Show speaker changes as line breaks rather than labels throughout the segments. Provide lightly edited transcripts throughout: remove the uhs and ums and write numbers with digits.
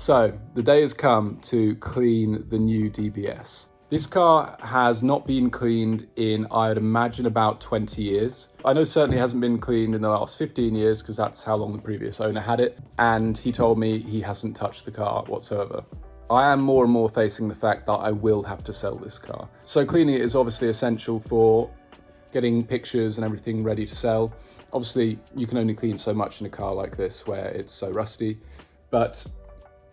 So, the day has come to clean the new DBS. This car has not been cleaned in, I'd imagine, about 20 years. I know certainly hasn't been cleaned in the last 15 years because that's how long the previous owner had it. And he told me he hasn't touched the car whatsoever. I am more and more facing the fact that I will have to sell this car. So cleaning it is obviously essential for getting pictures and everything ready to sell. Obviously, you can only clean so much in a car like this where it's so rusty, but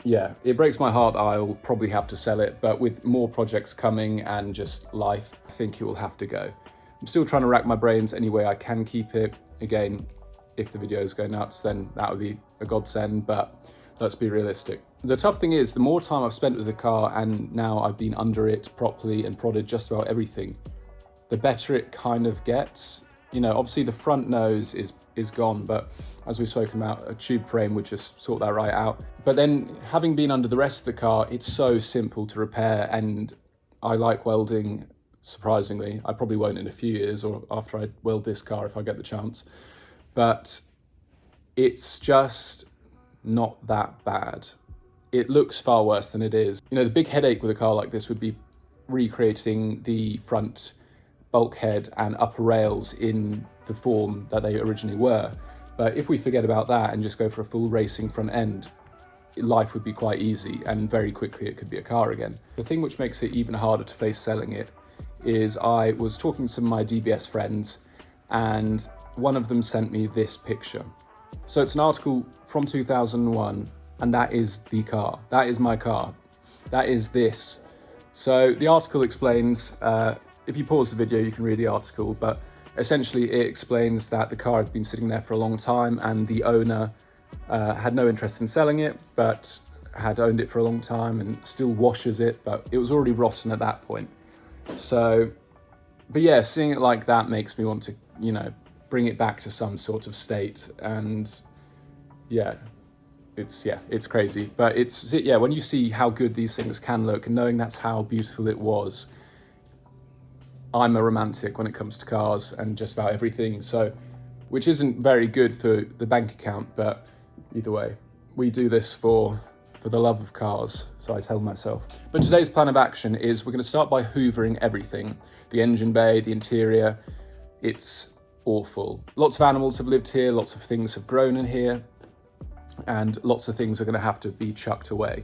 yeah, it breaks my heart that I'll probably have to sell it, but with more projects coming and just life, I think it will have to go. I'm still trying to rack my brains any way I can keep it. Again, if the videos go nuts, then that would be a godsend, but let's be realistic. The tough thing is, the more time I've spent with the car and now I've been under it properly and prodded just about everything, the better it kind of gets. You know, obviously the front nose is gone, but as we've spoken about, a tube frame would just sort that right out. But then having been under the rest of the car, it's so simple to repair, and I like welding, surprisingly. I probably won't in a few years or after I weld this car if I get the chance, but it's just not that bad. It looks far worse than it is. You know, the big headache with a car like this would be recreating the front bulkhead and upper rails in the form that they originally were. But if we forget about that and just go for a full racing front end, life would be quite easy, and very quickly it could be a car again. The thing which makes it even harder to face selling it is I was talking to some of my DBS friends, and one of them sent me this picture. So it's an article from 2001, and that is the car. That is my car. That is this. So the article explains, if you pause the video, you can read the article, but essentially it explains that the car had been sitting there for a long time and the owner had no interest in selling it, but had owned it for a long time and still washes it, but it was already rotten at that point. So, but yeah, seeing it like that makes me want to, you know, bring it back to some sort of state. And yeah, it's crazy. But yeah, when you see how good these things can look and knowing that's how beautiful it was, I'm a romantic when it comes to cars and just about everything, so, which isn't very good for the bank account, but either way, we do this for the love of cars, so I tell myself. But today's plan of action is we're going to start by hoovering everything. The engine bay, the interior, it's awful. Lots of animals have lived here, lots of things have grown in here, and lots of things are going to have to be chucked away.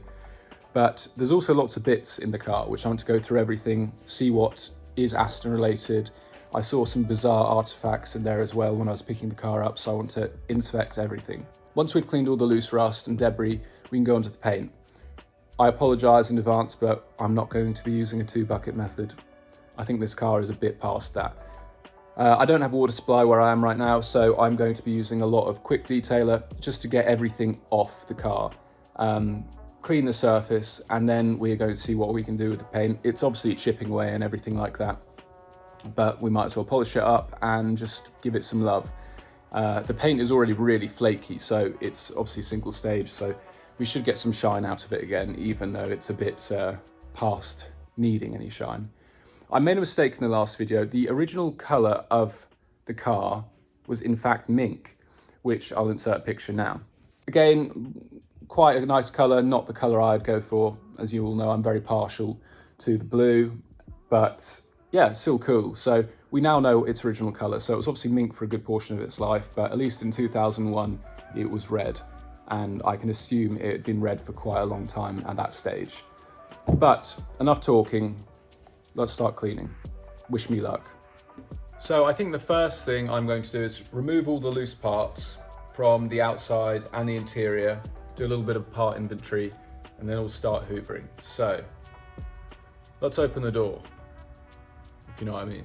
But there's also lots of bits in the car, which I want to go through everything, see what is Aston related. I saw some bizarre artifacts in there as well when I was picking the car up, so I want to inspect everything. Once we've cleaned all the loose rust and debris, we can go onto the paint. I apologise in advance, but I'm not going to be using a 2-bucket method. I think this car is a bit past that. I don't have a water supply where I am right now, so I'm going to be using a lot of quick detailer just to get everything off the car. Clean the surface, and then we're going to see what we can do with the paint. It's obviously chipping away and everything like that, but we might as well polish it up and just give it some love. The paint is already really flaky, so it's obviously single stage, so we should get some shine out of it again, even though it's a bit past needing any shine. I made a mistake in the last video. The original colour of the car was in fact mink, which I'll insert a picture now. Again, quite a nice colour, not the colour I'd go for. As you all know, I'm very partial to the blue, but yeah, still cool. So we now know its original colour. So it was obviously mink for a good portion of its life, but at least in 2001, it was red. And I can assume it had been red for quite a long time at that stage. But enough talking, let's start cleaning. Wish me luck. So I think the first thing I'm going to do is remove all the loose parts from the outside and the interior, do a little bit of part inventory, and then we'll start hoovering. So let's open the door, if you know what I mean.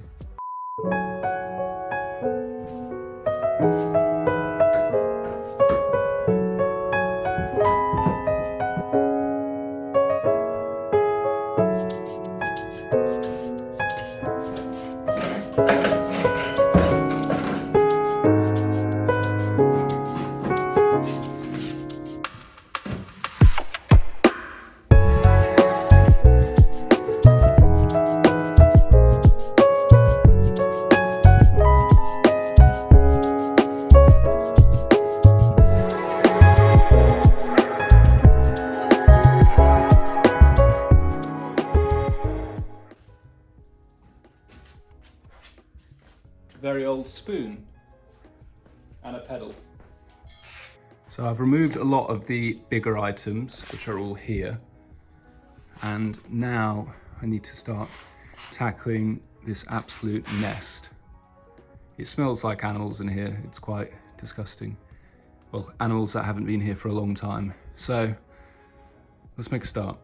old spoon and a pedal. So I've removed a lot of the bigger items, which are all here. And now I need to start tackling this absolute nest. It smells like animals in here. It's quite disgusting. Well, animals that haven't been here for a long time. So let's make a start.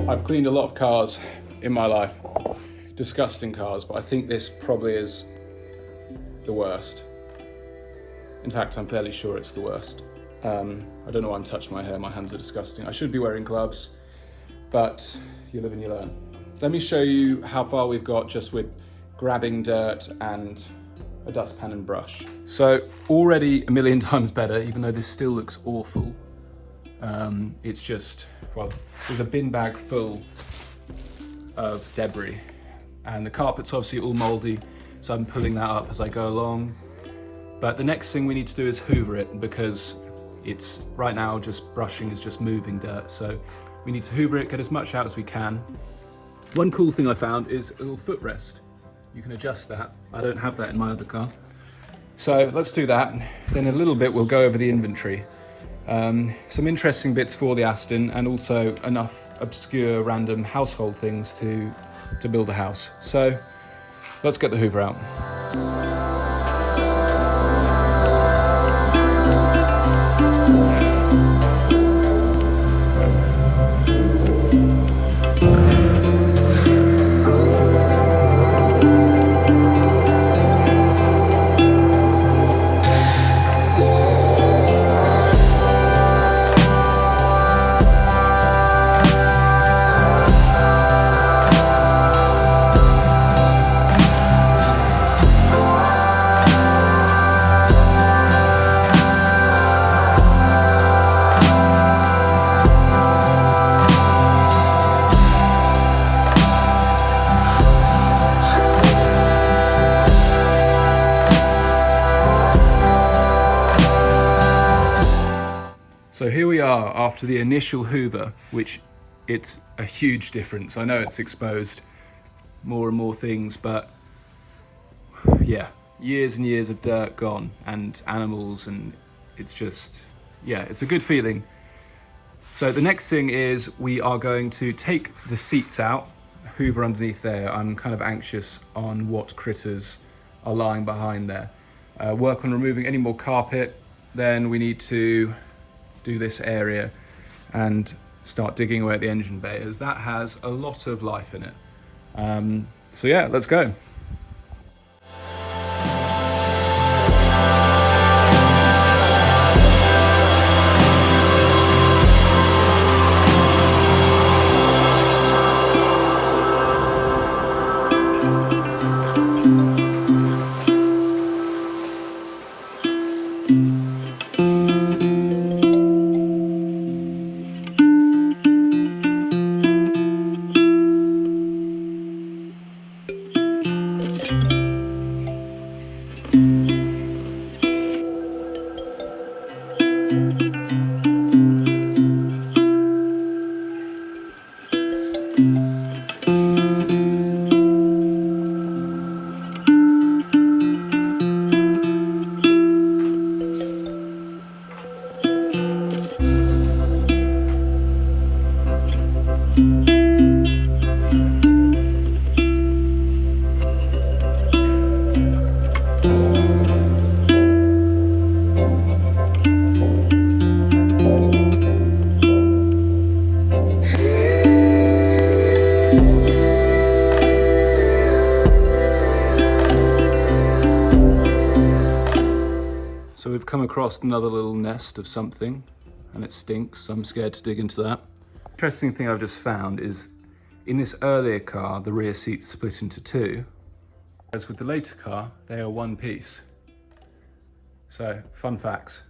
I've cleaned a lot of cars in my life, disgusting cars, but I think this probably is the worst. In fact, I'm fairly sure it's the worst. I don't know why I'm touching my hair, my hands are disgusting. I should be wearing gloves, but you live and you learn. Let me show you how far we've got just with grabbing dirt and a dustpan and brush. So already a million times better, even though this still looks awful. It's just, well, there's a bin bag full of debris and the carpet's obviously all moldy, so I'm pulling that up as I go along. But the next thing we need to do is hoover it, because it's right now just brushing is just moving dirt. So we need to hoover it, get as much out as we can. One cool thing I found is a little footrest. You can adjust that. I don't have that in my other car. So let's do that. Then in a little bit we'll go over the inventory. Some interesting bits for the Aston, and also enough obscure random household things to build a house. So let's get the hoover out. So here we are after the initial hoover, which it's a huge difference. I know it's exposed more and more things, but yeah, years and years of dirt gone and animals, and it's just, yeah, it's a good feeling. So the next thing is we are going to take the seats out, hoover underneath there. I'm kind of anxious on what critters are lying behind there. Work on removing any more carpet. Then we need to do this area and start digging away at the engine bay, as that has a lot of life in it. So yeah, let's go. So we've come across another little nest of something and it stinks, so I'm scared to dig into that. Interesting thing I've just found is in this earlier car, the rear seats split into two, whereas with the later car, they are one piece. So, fun facts.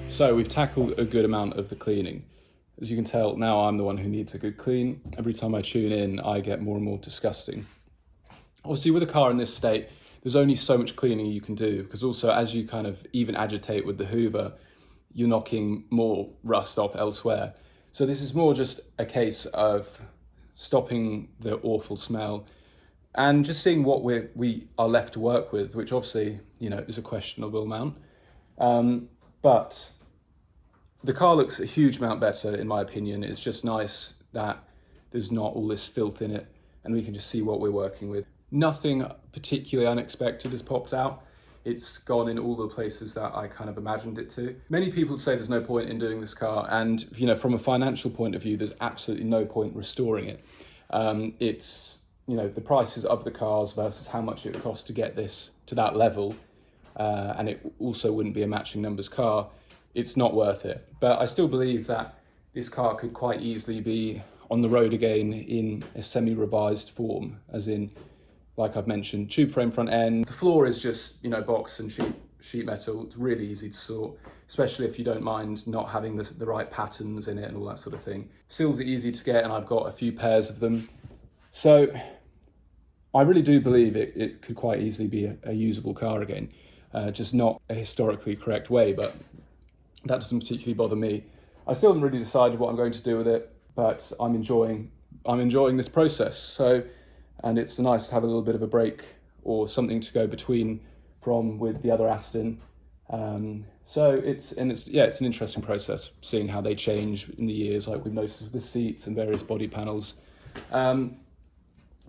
So we've tackled a good amount of the cleaning. As you can tell, now I'm the one who needs a good clean. Every time I tune in, I get more and more disgusting. Obviously, with a car in this state, there's only so much cleaning you can do, because also as you kind of even agitate with the hoover, you're knocking more rust off elsewhere. So this is more just a case of stopping the awful smell and just seeing what we are left to work with, which obviously, is a questionable amount. But the car looks a huge amount better, in my opinion. It's just nice that there's not all this filth in it and we can just see what we're working with. Nothing particularly unexpected has popped out. It's gone in all the places that I kind of imagined it to. Many people say there's no point in doing this car, and from a financial point of view, there's absolutely no point restoring it. It's the prices of the cars versus how much it would cost to get this to that level, and it also wouldn't be a matching numbers car. It's not worth it. But I still believe that this car could quite easily be on the road again in a semi-revised form, as in, like I've mentioned, tube frame front end. The floor is just, box and sheet metal. It's really easy to sort, especially if you don't mind not having the right patterns in it and all that sort of thing. Seals are easy to get, and I've got a few pairs of them. So I really do believe it could quite easily be a usable car again, just not a historically correct way, but that doesn't particularly bother me. I still haven't really decided what I'm going to do with it, but I'm enjoying this process. So, and it's nice to have a little bit of a break or something to go between from with the other Aston. So it's an interesting process, seeing how they change in the years, like we've noticed with the seats and various body panels. But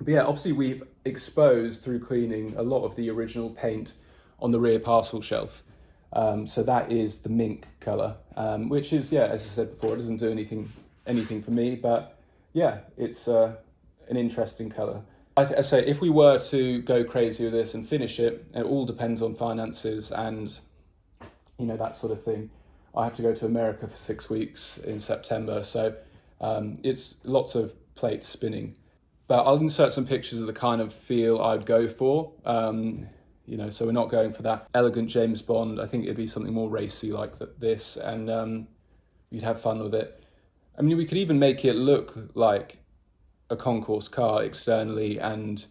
yeah, obviously we've exposed through cleaning a lot of the original paint on the rear parcel shelf. So that is the mink colour, which is, yeah, as I said before, it doesn't do anything for me, but yeah, it's an interesting colour. I say if we were to go crazy with this and finish it, it all depends on finances and, you know, that sort of thing. I have to go to America for 6 weeks in September, so it's lots of plates spinning. But I'll insert some pictures of the kind of feel I'd go for. You know, so we're not going for that elegant James Bond. I think it'd be something more racy like this, and you'd have fun with it. I mean, we could even make it look like a concourse car externally and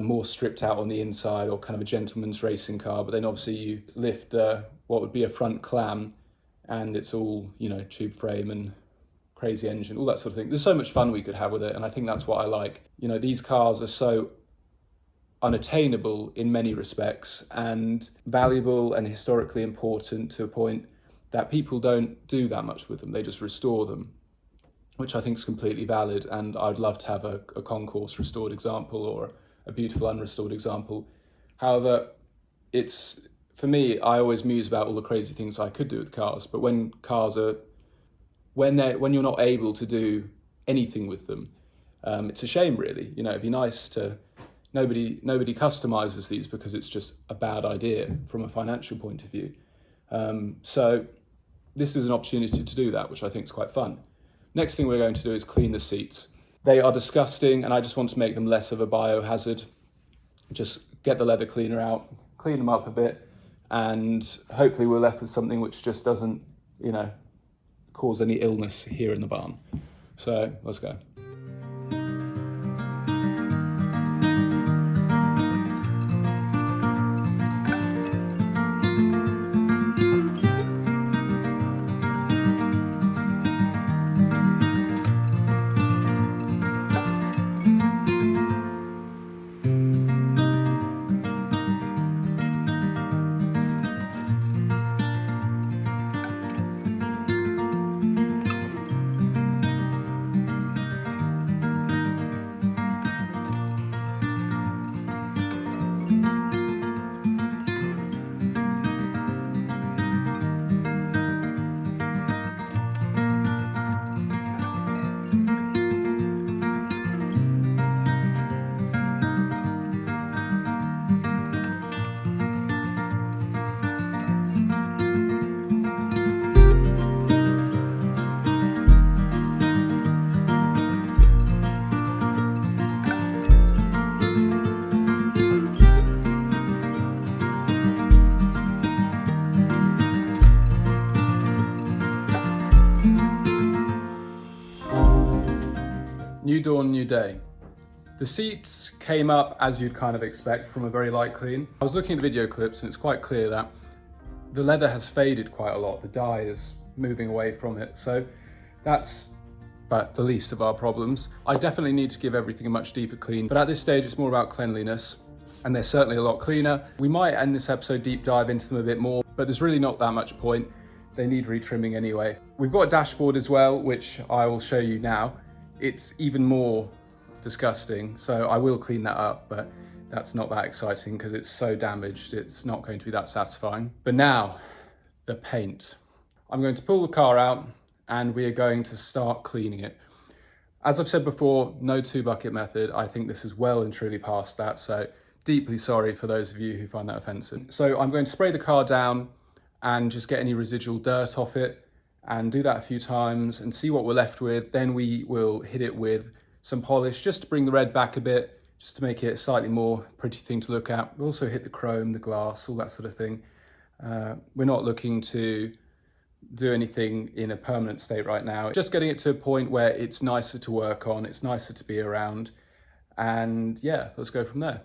more stripped out on the inside, or kind of a gentleman's racing car. But then obviously you lift what would be a front clam, and it's all, you know, tube frame and crazy engine, all that sort of thing. There's so much fun we could have with it, and I think that's what I like. You know, these cars are so unattainable in many respects and valuable and historically important to a point that people don't do that much with them. They just restore them, which I think is completely valid, and I'd love to have a concourse restored example or a beautiful unrestored example. However, for me, I always muse about all the crazy things I could do with cars, but when you're not able to do anything with them, it's a shame, really. You know, it'd be nice to. Nobody customizes these because it's just a bad idea from a financial point of view. So this is an opportunity to do that, which I think is quite fun. Next thing we're going to do is clean the seats. They are disgusting, and I just want to make them less of a biohazard. Just get the leather cleaner out, clean them up a bit, and hopefully we're left with something which just doesn't, you know, cause any illness here in the barn. So let's go. New dawn, new day. The seats came up as you'd kind of expect from a very light clean. I was looking at the video clips and it's quite clear that the leather has faded quite a lot. The dye is moving away from it. So that's the least of our problems. I definitely need to give everything a much deeper clean, but at this stage it's more about cleanliness, and they're certainly a lot cleaner. We might end this episode deep dive into them a bit more, but there's really not that much point. They need retrimming anyway. We've got a dashboard as well, which I will show you now. It's even more disgusting, so I will clean that up, but that's not that exciting because it's so damaged, it's not going to be that satisfying. But now, the paint. I'm going to pull the car out and we are going to start cleaning it. As I've said before, no 2-bucket method. I think this is well and truly past that, so deeply sorry for those of you who find that offensive. So I'm going to spray the car down and just get any residual dirt off it, and do that a few times and see what we're left with. Then we will hit it with some polish just to bring the red back a bit, just to make it a slightly more pretty thing to look at. We'll also hit the chrome, the glass, all that sort of thing. We're not looking to do anything in a permanent state right now. Just getting it to a point where it's nicer to work on, it's nicer to be around, and yeah, let's go from there.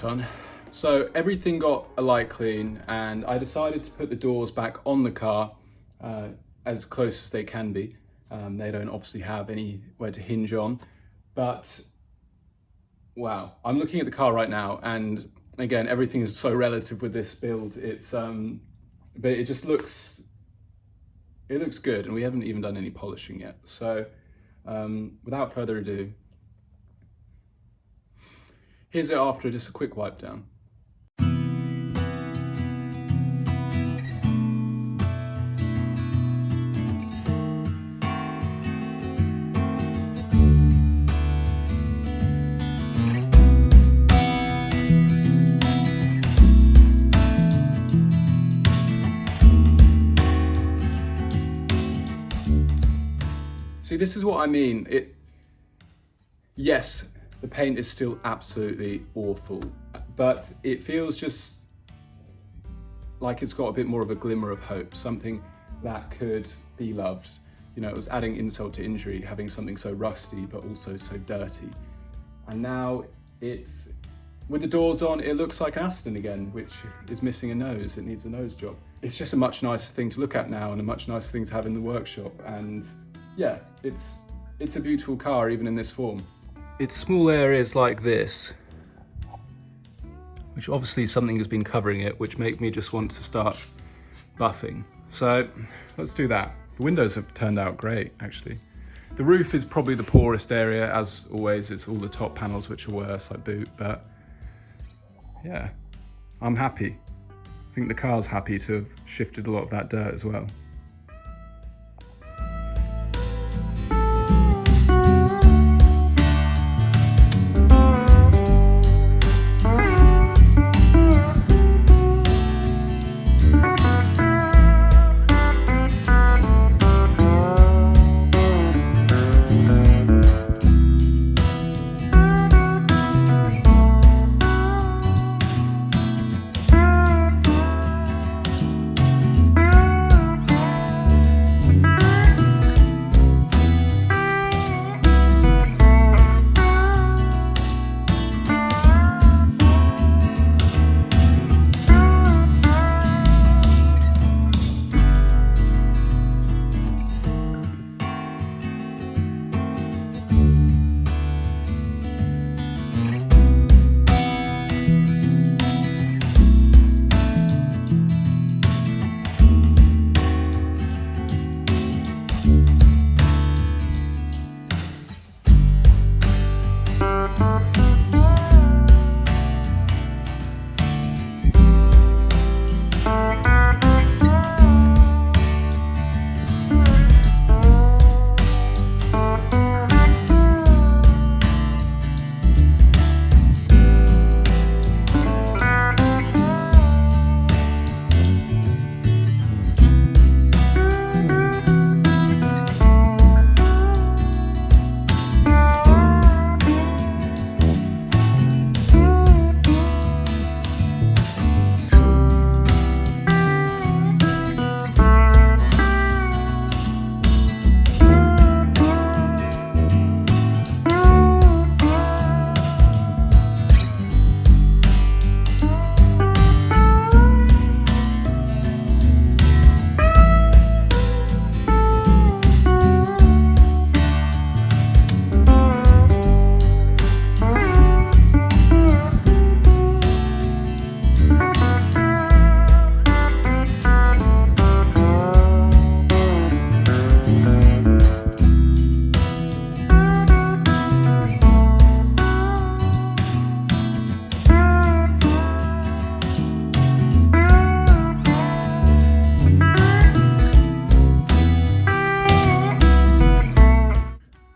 fun. So everything got a light clean, and I decided to put the doors back on the car as close as they can be. They don't obviously have anywhere to hinge on, but wow, I'm looking at the car right now, and again, everything is so relative with this build. But it just looks good, and we haven't even done any polishing yet. So without further ado, here's it after just a quick wipe down. See, this is what I mean. Yes, the paint is still absolutely awful, but it feels just like it's got a bit more of a glimmer of hope, something that could be loved. You know, it was adding insult to injury, having something so rusty, but also so dirty. And now with the doors on, it looks like Aston again, which is missing a nose. It needs a nose job. It's just a much nicer thing to look at now, and a much nicer thing to have in the workshop. And yeah, it's a beautiful car even in this form. It's small areas like this, which obviously something has been covering it, which make me just want to start buffing. So let's do that. The windows have turned out great, actually. The roof is probably the poorest area, as always. It's all the top panels which are worse, like boot, but yeah, I'm happy. I think the car's happy to have shifted a lot of that dirt as well.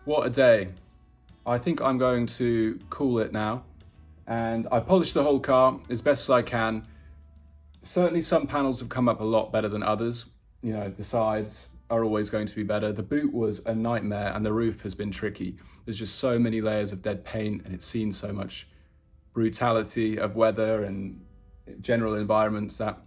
What a day. I think I'm going to cool it now, and I polished the whole car as best as I can. Certainly some panels have come up a lot better than others. You know, the sides are always going to be better. The boot was a nightmare, and the roof has been tricky. There's just so many layers of dead paint, and it's seen so much brutality of weather and general environments that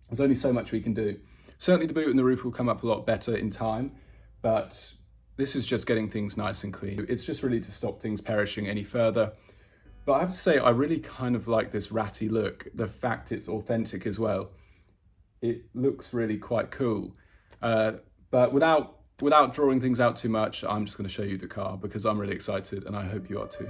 there's only so much we can do. Certainly the boot and the roof will come up a lot better in time, but this is just getting things nice and clean. It's just really to stop things perishing any further. But I have to say, I really kind of like this ratty look. The fact it's authentic as well. It looks really quite cool. But without drawing things out too much, I'm just going to show you the car because I'm really excited and I hope you are too.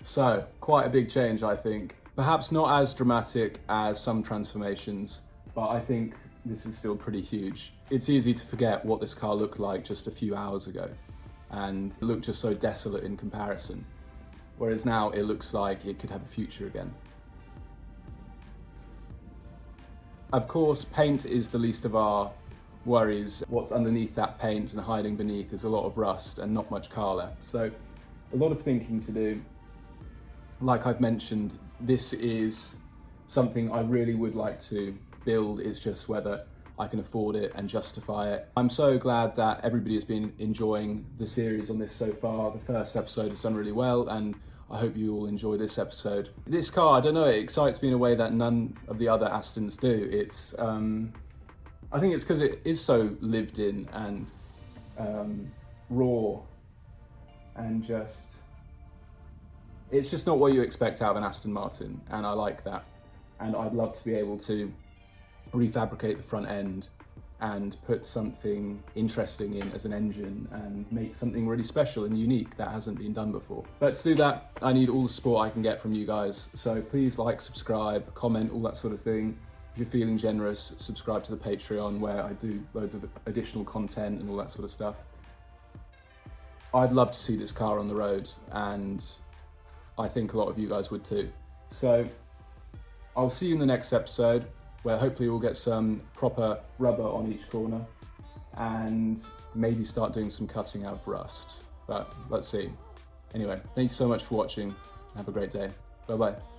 So, quite a big change, I think. Perhaps not as dramatic as some transformations, but I think this is still pretty huge. It's easy to forget what this car looked like just a few hours ago, and it looked just so desolate in comparison. Whereas now it looks like it could have a future again. Of course, paint is the least of our worries. What's underneath that paint and hiding beneath is a lot of rust and not much car left. So, a lot of thinking to do. Like I've mentioned, this is something I really would like to build. It's just whether I can afford it and justify it. I'm so glad that everybody has been enjoying the series on this so far. The first episode has done really well, and I hope you all enjoy this episode. This car, I don't know, it excites me in a way that none of the other Astons do. It's, I think it's because it is so lived in and raw and just, it's just not what you expect out of an Aston Martin, and I like that. And I'd love to be able to refabricate the front end and put something interesting in as an engine and make something really special and unique that hasn't been done before. But to do that, I need all the support I can get from you guys. So please like, subscribe, comment, all that sort of thing. If you're feeling generous, subscribe to the Patreon where I do loads of additional content and all that sort of stuff. I'd love to see this car on the road, and I think a lot of you guys would too. So I'll see you in the next episode where hopefully we'll get some proper rubber on each corner and maybe start doing some cutting out of rust. But let's see. Anyway, thank you so much for watching. Have a great day. Bye-bye.